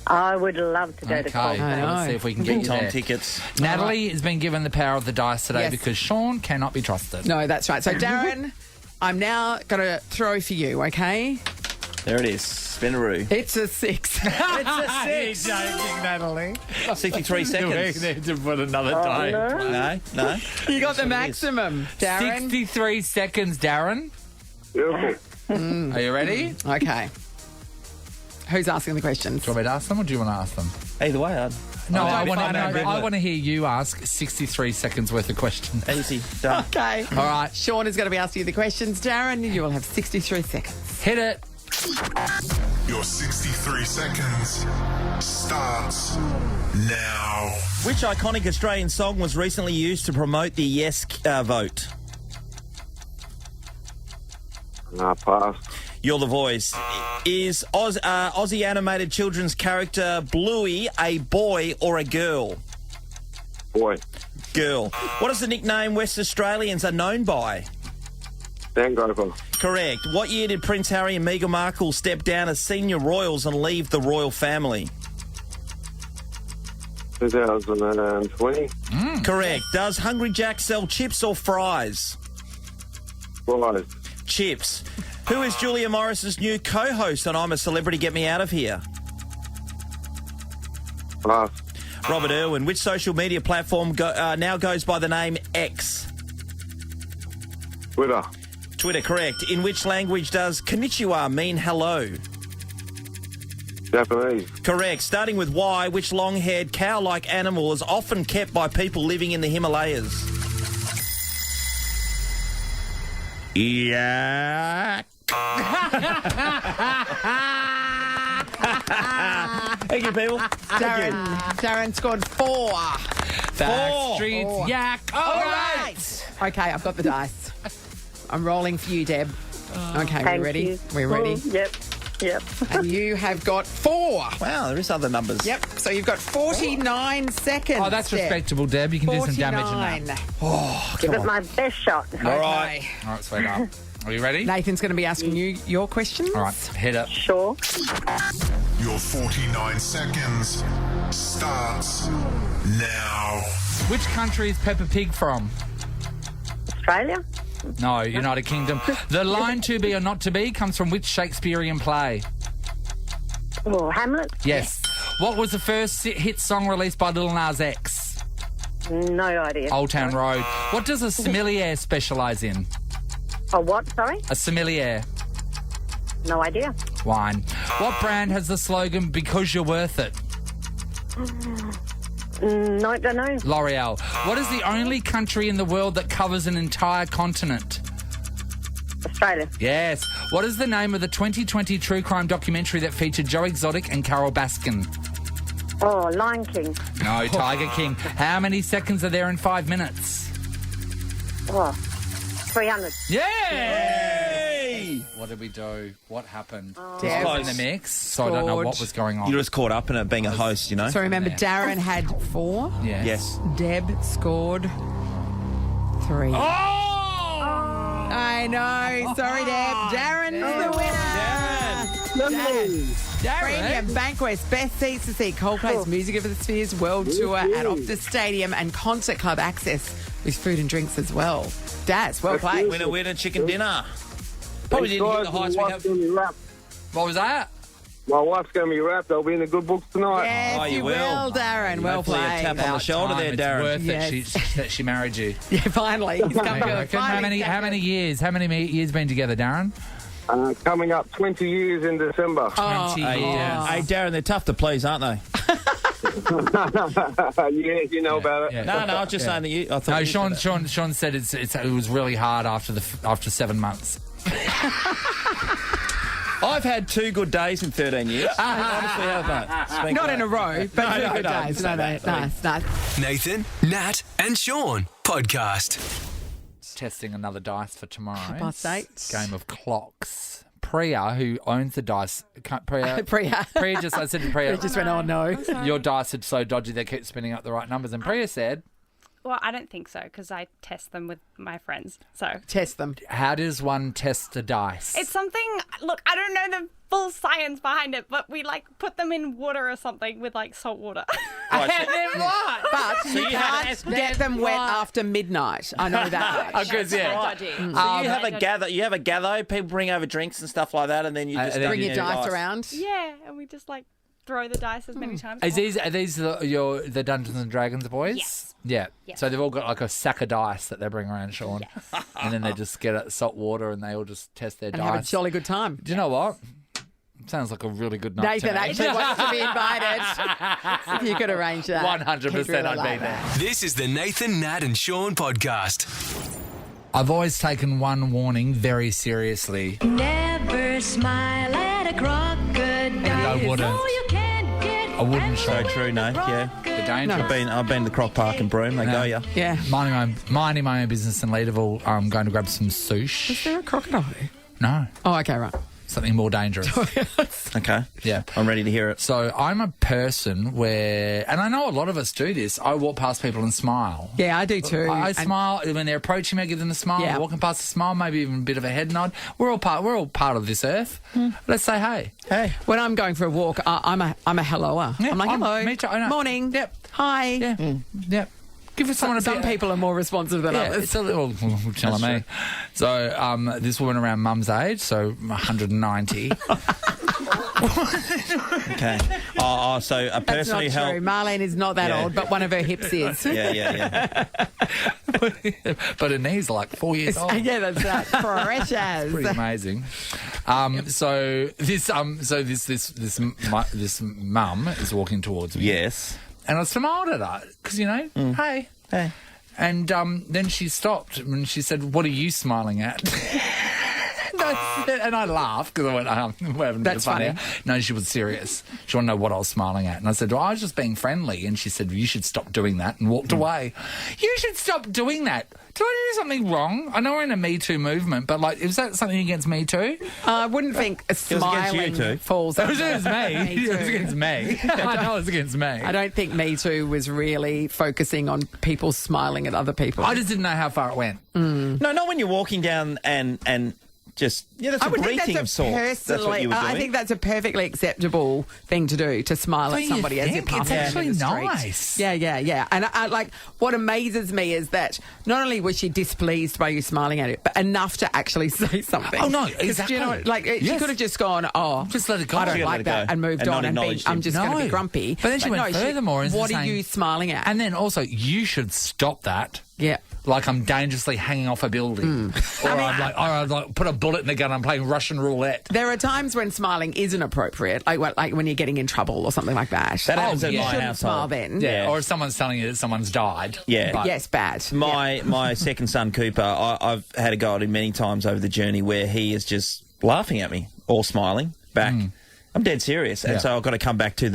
I would love to go to Okay, Coldplay. let's see if we can get you Tom there. tickets. Natalie has been given the power of the dice today Yes. because Shaun cannot be trusted. No, that's right. So, Darren, I'm now going to throw for you, okay? There it is. Spinaroo. It's a 6. It's a 6. You're joking, Natalie. 63 seconds. We need to put another time. No. You got the maximum, Darren. 63 seconds, Darren. Beautiful. Are you ready? Okay. Who's asking the questions? Do you want me to ask them or do you want to ask them? Either way, I'd... No, I'd I be fine over I it. want to hear you ask 63 seconds worth of questions. Easy. Done. Okay. All right. Shaun is going to be asking you the questions, Darren. You will have 63 seconds. Hit it. Your 63 seconds starts now. Which iconic Australian song was recently used to promote the Yes vote? Pass. You're the voice. Is Aussie animated children's character Bluey a boy or a girl? Boy. Girl. What is the nickname West Australians are known by? Dangover. Correct. What year did Prince Harry and Meghan Markle step down as senior royals and leave the royal family? 2020. Correct. Does Hungry Jack sell chips or fries? Fries. Chips. Who is Julia Morris's new co-host on I'm a Celebrity, Get Me Out of Here? Pass. Robert Irwin. Which social media platform now goes by the name X? Twitter. Twitter, correct. In which language does konnichiwa mean hello? Japanese. Correct. Starting with Y, which long-haired cow-like animal is often kept by people living in the Himalayas? Yeah. Thank you, people. Darren scored 4. Backstreet's Yak. All right. Okay, I've got the dice. I'm rolling for you, Deb. Okay, Thank we're ready? you. We're ready? Yep. And you have got 4. Wow, there is other numbers. Yep, so you've got 49 seconds. Oh, that's Deb. respectable, Deb. You can do some damage in that. 49. Oh, Give it my best shot. All right. All right, sweetheart. Are you ready? Nathan's going to be asking you your questions. All right, hit it. Sure. Your 49 seconds starts now. Which country is Peppa Pig from? Australia? No, United Kingdom. The line to be or not to be comes from which Shakespearean play? Oh, Hamlet? Yes. What was the first hit song released by Lil Nas X? No idea. Old Town Road. What does a sommelier specialise in? Oh, what? Sorry? A sommelier. No idea. Wine. What brand has the slogan, because you're worth it? No, don't know. L'Oreal. What is the only country in the world that covers an entire continent? Australia. Yes. What is the name of the 2020 true crime documentary that featured Joe Exotic and Carol Baskin? Oh, Lion King. No, Tiger King. How many seconds are there in 5 minutes? Oh, 300. Yay! What did we do? What happened? Deb I was in the mix, so I don't know what was going on. You're just caught up in it being a host, you know? So remember, Darren had 4. Yes. Deb scored 3. I know. Sorry, Deb. Darren's the winner. Darren. Premium Banquets, best seats to see Coldplay's Music of the Spheres World Tour at Optus Stadium and Concert Club access with food and drinks as well. Daz, well played. Winner, chicken dinner. Probably didn't get the highs we have. What was that? My wife's going to be wrapped. I'll be in the good books tonight. Yes, you will, Darren. Well Hopefully played. a tap on the shoulder there, Darren. It's worth it that she married you. Yeah, finally. He's come to it. How many years? How many years been together, Darren? Coming up 20 years in December. 20 years. Hey, Darren, they're tough to please, aren't they? Yeah, you know about it. Yeah. No, I was just saying that you... I thought No, you Shaun said said it was really hard after 7 months. I've had 2 good days in 13 years. I honestly have, mate. It's been Not great. in a row, but 2 good days. No, nice. Nathan, Nat, and Shaun podcast. Testing another dice for tomorrow. Past 8. Game of clocks. Priya, who owns the dice... Priya just... I said to Priya... He just went, oh, no. Your dice are so dodgy they keep spinning up the right numbers. And Priya said... Well, I don't think so because I test them with my friends. So test them. How does one test a dice? It's something. Look, I don't know the full science behind it, but we put them in water or something with salt water. And then what? But you can't get them wet after midnight. I know that. Because So you have a gather. You have a gather. People bring over drinks and stuff like that, and then you just bring your dice around. Yeah, and we just throw the dice as many times. Are these the Dungeons and Dragons boys? Yes. Yeah. Yes. So they've all got a sack of dice that they bring around, Shaun. Yes. And then they just get salt water and they all just test their And dice. have a jolly good time. Do you know what? Sounds like a really good night. Nathan to me. actually wants to be invited. If you could arrange that. 100% I'd be there. This is the Nathan, Nat, and Shaun podcast. I've always taken one warning very seriously. Never smile at a crocodile. I wouldn't. No, you can't get I wouldn't show. So true, Nate. Yeah. The danger. I've been to Croc Park and Broome. They go ya. Yeah. Minding my own business in Leaderville. I'm going to grab some sushi. Is there a crocodile? No. Oh, okay, right. Something more dangerous. Okay. Yeah. I'm ready to hear it. So I'm a person where, and I know a lot of us do this, I walk past people and smile. Yeah, I do too. I smile when they're approaching me. I give them a smile. Yeah. Walking past a smile, maybe even a bit of a head nod. We're all part of this earth. Let's say hey. Hey. When I'm going for a walk, I'm a helloer. Yeah, I'm like, hello. Me too. I know. Morning. Yep. Hi. Yeah. Yep. Give someone Some people are more responsive than others. It's a little telling me. So this woman around mum's age, so 190. Okay. So a That's person not who true. helped. Marlene is not that Yeah. old, but one of her hips is. Yeah. But her knees are like 4 years old. Yeah, that's right. Fresh as. Pretty amazing. So this mum is walking towards me. Yes. And I smiled at her because hey. And then she stopped and she said, "What are you smiling at?" And I laughed because I went, we're having a bit of fun here. No, she was serious. She wanted to know what I was smiling at. And I said, well, I was just being friendly. And she said, you should stop doing that, and walked away. You should stop doing that. Did I do something wrong? I know we're in a Me Too movement, but is that something against Me Too? I wouldn't think a smiling falls It was under against me. It was against me. I know it was against me. I don't think Me Too was really focusing on people smiling at other people. I just didn't know how far it went. No, not when you're walking down and just that's a greeting of sorts. That's what you were doing. I think that's a perfectly acceptable thing to do, to smile at somebody as you're passing It's actually in the street. nice. Yeah. And I what amazes me is that not only was she displeased by you smiling at it, but enough to actually say something. Oh, no, 'Cause, exactly. She could have just gone, just let it go. I don't like that, and moved on and been, I'm just going to be grumpy. But then she went furthermore. What are you smiling at? And then also, you should stop that. Yeah. like I'm dangerously hanging off a building. Or I'd like put a bullet in the gun, I'm playing Russian roulette. There are times when smiling isn't appropriate, like when you're getting in trouble or something like that. That happens in you my shouldn't household. smile then. Yeah. Or if someone's telling you that someone's died. Yeah. But- Yes, bad. My second son, Cooper, I've had a go at him many times over the journey where he is just laughing at me or smiling back. I'm dead serious. And so I've got to come back to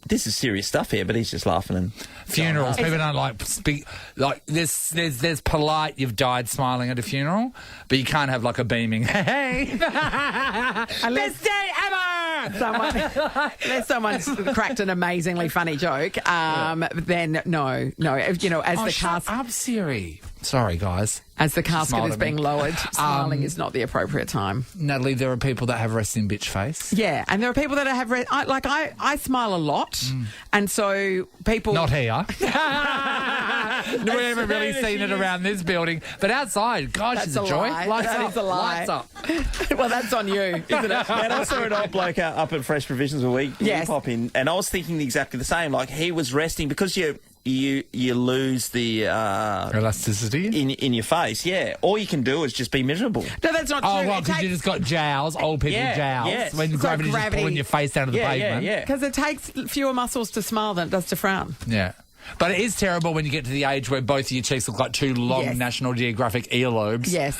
this is serious stuff here, but he's just laughing. And funerals, people don't like speak, like there's polite, you've died smiling at a funeral, but you can't have like a beaming, hey, best day ever! Unless someone's cracked an amazingly funny joke, then no. You know, as the shut up, Siri. Sorry, guys. As the casket Smiled is at me. being lowered, smiling is not the appropriate time. Natalie, there are people that have resting bitch face. Yeah, and there are people that have I smile a lot, and so people Not here. We haven't really seen it around this building, but outside, gosh, That's it's a a joy. lie. Lights That up, is a lie. lights up. Well, that's on you, isn't it? And I saw an old bloke up at Fresh Provisions where we pop in, and I was thinking exactly the same. Like, he was resting because you lose the elasticity in your face. Yeah, all you can do is just be miserable. No, that's not true. Oh, well, because you just got jowls, old people jowls. yes. When It's like gravity's just gravity. pulling your face down to the pavement. Yeah. Because it takes fewer muscles to smile than it does to frown. Yeah. But it is terrible when you get to the age where both of your cheeks look like two long Yes. National Geographic earlobes. Yes.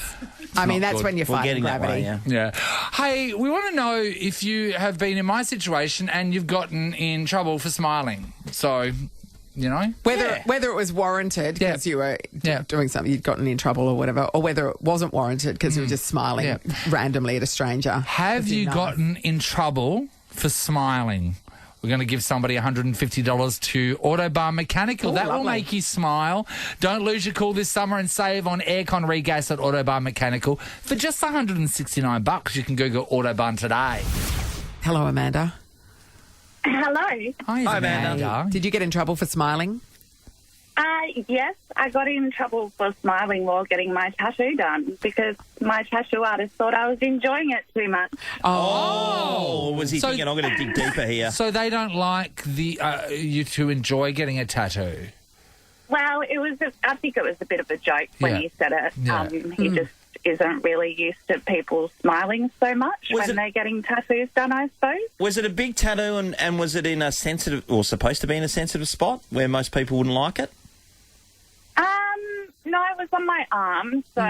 I mean, that's good. when you're fighting gravity. Yeah. Hey, we want to know if you have been in my situation and you've gotten in trouble for smiling. So, you know. Whether it was warranted because you were doing something, you'd gotten in trouble or whatever, or whether it wasn't warranted because you were just smiling randomly at a stranger. Have you gotten in trouble for smiling? We're going to give somebody $150 to Autobahn Mechanical. Ooh, that will lovely. make you smile. Don't lose your cool this summer and save on aircon regas at Autobahn Mechanical. For just $169, you can Google Autobahn today. Hello, Amanda. Hello. Hi, Amanda. Did you get in trouble for smiling? Yes, I got in trouble for smiling while getting my tattoo done because my tattoo artist thought I was enjoying it too much. Oh, was he thinking, I'm going to dig deeper here? So they don't like you to enjoy getting a tattoo? Well, I think it was a bit of a joke when he said it. Yeah. He just isn't really used to people smiling so much when they're getting tattoos done, I suppose. Was it a big tattoo and was it in a sensitive, or supposed to be in a sensitive spot where most people wouldn't like it? No, it was on my arm, so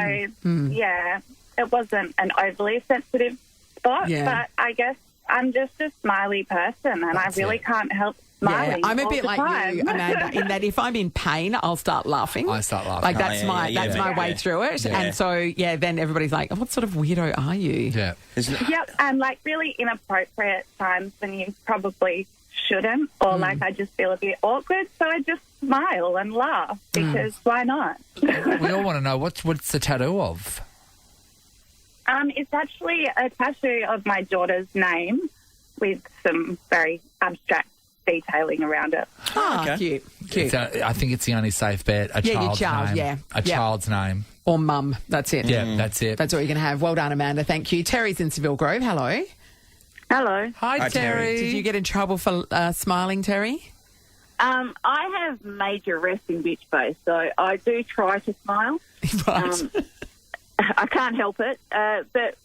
yeah, it wasn't an overly sensitive spot, but I guess I'm just a smiley person and I really can't help smiling. Yeah, I'm a all bit the like time. you, Amanda, in that if I'm in pain, I'll start laughing. I start laughing. Like that's my way through it. Yeah. And so then everybody's like, oh, what sort of weirdo are you? Yeah. Yep, and like really inappropriate times when you probably shouldn't, or like I just feel a bit awkward, so I just smile and laugh because why not? We all want to know what's the tattoo of? It's actually a tattoo of my daughter's name with some very abstract detailing around it. Oh, cute. I think it's the only safe bet. A Yeah, your child's child, name. yeah. A Yeah. child's name. Or mum. That's it. Yeah, that's it. That's all you can have. Well done, Amanda. Thank you. Terry's in Seville Grove. Hello. Hello. Hi, Terry. Did you get in trouble for smiling, Terry? I have major resting bitch face, so I do try to smile. Right. I can't help it. But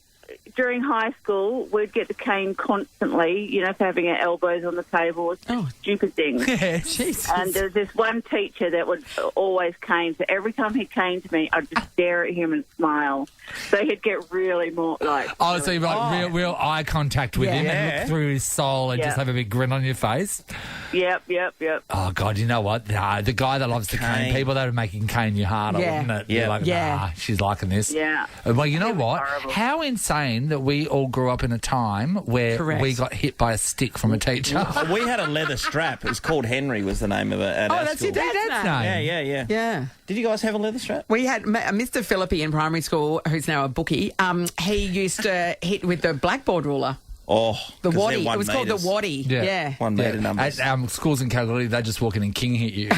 during high school, we'd get the cane constantly, you know, for having our elbows on the table or stupid things. Yeah, Jesus. And there was this one teacher that would always cane. So every time he caned me, I'd just stare at him and smile. So he'd get really more like... Oh, so you've got real eye contact with him and look through his soul and just have a big grin on your face? Yep. Oh, God, you know what? The guy that loves to cane people, that would make him cane you harder, wouldn't it? Yeah. You're like, nah, she's liking this. Yeah. Well, you know what? horrible. How insane that we all grew up in a time where we got hit by a stick from a teacher. We had a leather strap. It was called Henry was the name of it at our that's school. your dad's name. Yeah. Yeah. Did you guys have a leather strap? We had Mr. Philippi in primary school, who's now a bookie. He used to hit with the blackboard ruler. Oh, The 'cause they're waddy. 1 It was called the metres. waddy. Yeah. 1 metre numbers. At schools in Kalgoorlie, they just walk in and king hit you.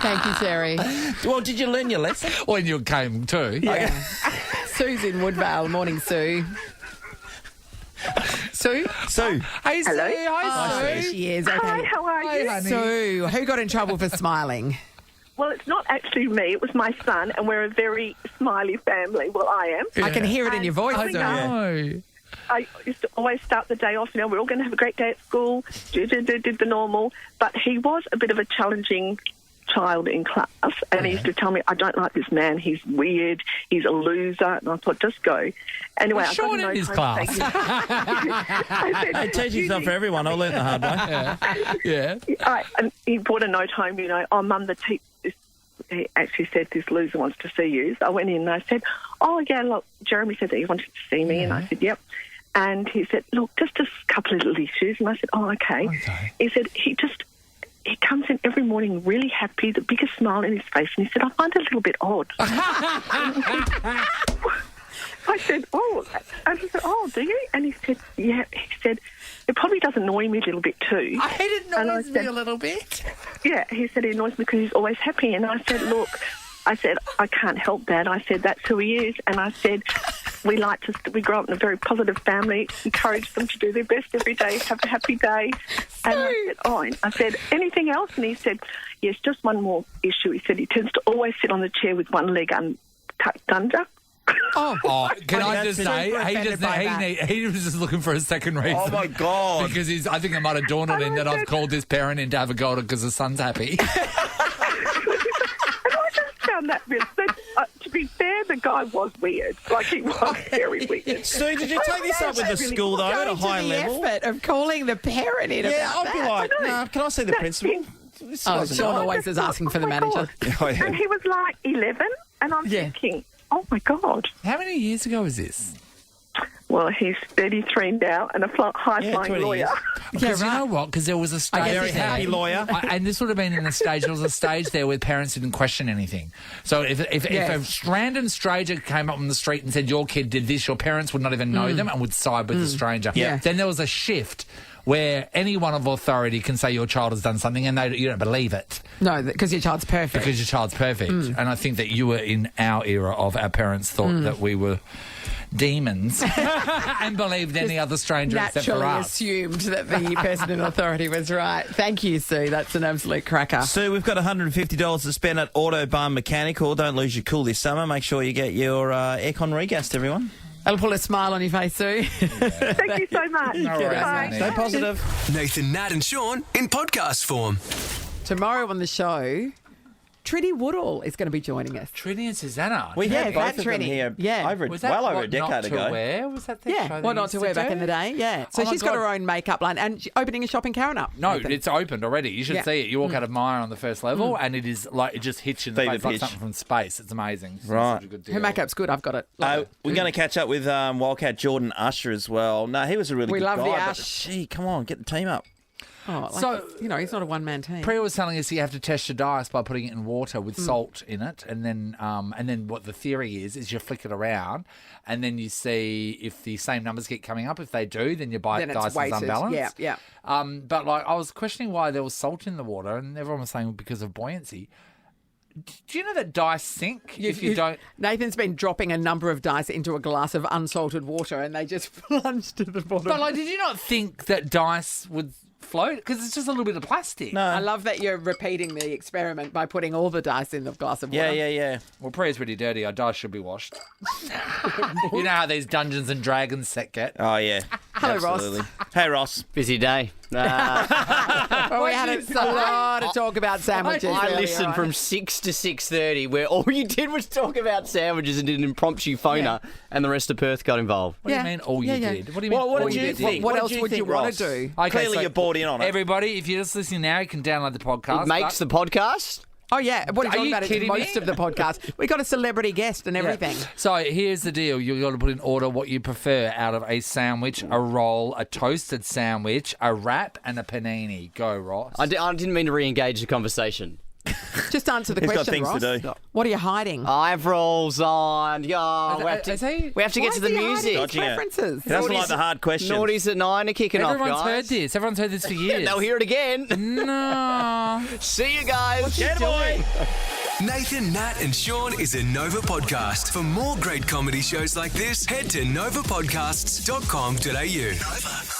Thank you, Terry. Well, did you learn your lesson? When you came too. Yeah. Sue's in Woodvale. Morning, Sue. Sue? Sue. Hey, Sue. Hello. Hi, Sue. She is. Okay. Hi, how are you? honey. Sue, who got in trouble for smiling? Well, it's not actually me. It was my son, and we're a very smiley family. Well, I am. I can hear it in your voice. I Sue. know. I used to always start the day off, we're all going to have a great day at school, did the normal. But he was a bit of a challenging child in class, and he used to tell me, I don't like this man, he's weird, he's a loser. And I thought, just go. Anyway, Well, Shaun in his class. Hey, teaching's not for everyone. I learned the hard way. Yeah. And he brought a note home, oh, Mum, the teacher, he actually said this loser wants to see you. So I went in and I said, oh, yeah, look, Jeremy said that he wanted to see me. And I said, yep. And he said, look, just a couple of little issues. And I said, oh, okay. He said, he comes in every morning really happy, the biggest smile in his face. And he said, I find it a little bit odd. I said, oh, do you? And he said, yeah. He said, it probably does annoy me a little bit too. It annoys me a little bit. Yeah, he said it annoys me because he's always happy. And I said, look, I can't help that. I said, that's who he is. And I said, we grow up in a very positive family, encourage them to do their best every day, have a happy day. And I said, anything else? And he said, yes, just one more issue. He said he tends to always sit on the chair with one leg tucked under. Oh, can I just say, he was just looking for a second reason. Oh, my God. Because I think it might have dawned on him that I've called this parent in to have a go at it because the son's happy. Found that to be fair, the guy was weird. Like, he was very weird. Sue, did you take this up with the school, though, at a high level? The effort of calling the parent in Yeah, about I'd be that. like, nah, can I see the principal? Shaun always is asking for the manager. And he was like 11, and I'm thinking, oh, my God. How many years ago was this? Well, he's 33 now and a high-flying lawyer. Because you know what? Because there was a stage. A very happy lawyer. And this would have been in the stage. There was a stage there where parents didn't question anything. So if a random stranger came up on the street and said, your kid did this, your parents would not even know them and would side with the stranger. Yeah. Then there was a shift where anyone of authority can say your child has done something and you don't believe it. No, because your child's perfect. Because your child's perfect. And I think that you were in our era of our parents thought that we were demons and believed any other stranger except for us. Naturally assumed that the person in authority was right. Thank you, Sue. That's an absolute cracker. Sue, we've got $150 to spend at Autobahn Mechanical. Don't lose your cool this summer. Make sure you get your aircon regassed, everyone. That'll put a smile on your face, Sue. Thank you so much. No worries, Bye. Stay positive. Nathan, Nat and Shaun in podcast form. Tomorrow on the show, Trinny Woodall is going to be joining us. Trinny and Susanna. We had both that of them Trinny. here Yeah. Was that well over what a decade not ago. To wear? Was that the show that what not used to wear back do? in the day, yeah. So Oh my she's got God. her own makeup line and opening a shop in Karrinyup. No, Nathan. it's opened already. You should see it. You walk out of Myer on the first level and it is like, it just hits you in the Fever face like pitch. something from space. It's amazing. It's Right. such a good deal. Her makeup's good. I've got it. We're going to catch up with Wildcat Jordan Usher as well. No, he was a really We good love guy. the but Ush. Gee, come on, get the team up. Oh, So- he's not a one-man team. Priya was telling us you have to test your dice by putting it in water with salt in it, and then what the theory is you flick it around, and then you see if the same numbers keep coming up. If they do, then your Then it's dice is weighted. unbalanced. Yeah. But like I was questioning why there was salt in the water, and everyone was saying because of buoyancy. Do you know that dice sink if you don't? Nathan's been dropping a number of dice into a glass of unsalted water, and they just plunge to the bottom. But like, did you not think that dice would float? Because it's just a little bit of plastic. No. I love that you're repeating the experiment by putting all the dice in the glass of water. Yeah. Well, Priya's pretty dirty. Our dice should be washed. You know how these Dungeons and Dragons set get? Oh, yeah. Hello, Ross. Absolutely. Hey, Ross. Busy day. Well, we had a lot of talk about sandwiches. I earlier, listened right? from 6 to 6:30, where all you did was talk about sandwiches and did an impromptu phoner, and the rest of Perth got involved. What do you mean all you did? What do you mean What all did you you did? think? What What else did you would you think, want Ross? to do? Okay, Clearly so you're bought in on it. Everybody, if you're just listening now, you can download the podcast. It makes the podcast. Oh, yeah. What are you Are talking you about? It's kidding me? most of the podcast. We got a celebrity guest and everything. So here's the deal. You've got to put in order what you prefer out of a sandwich, a roll, a toasted sandwich, a wrap, and a panini. Go, Ross. I didn't mean to re-engage the conversation. Just answer the He's got question, things Ross. to do. What are you hiding? I have rolls on. Yeah, we have Is he? to get to the music. Dodging it. Preferences. He doesn't like the hard questions. Naughties at 9 are kicking Everyone's off, heard guys. this. Everyone's heard this for years. They'll hear it again. No. See you guys. Get boy. Nathan, Nat and Shaun is a Nova podcast. For more great comedy shows like this, head to novapodcasts.com.au. Nova.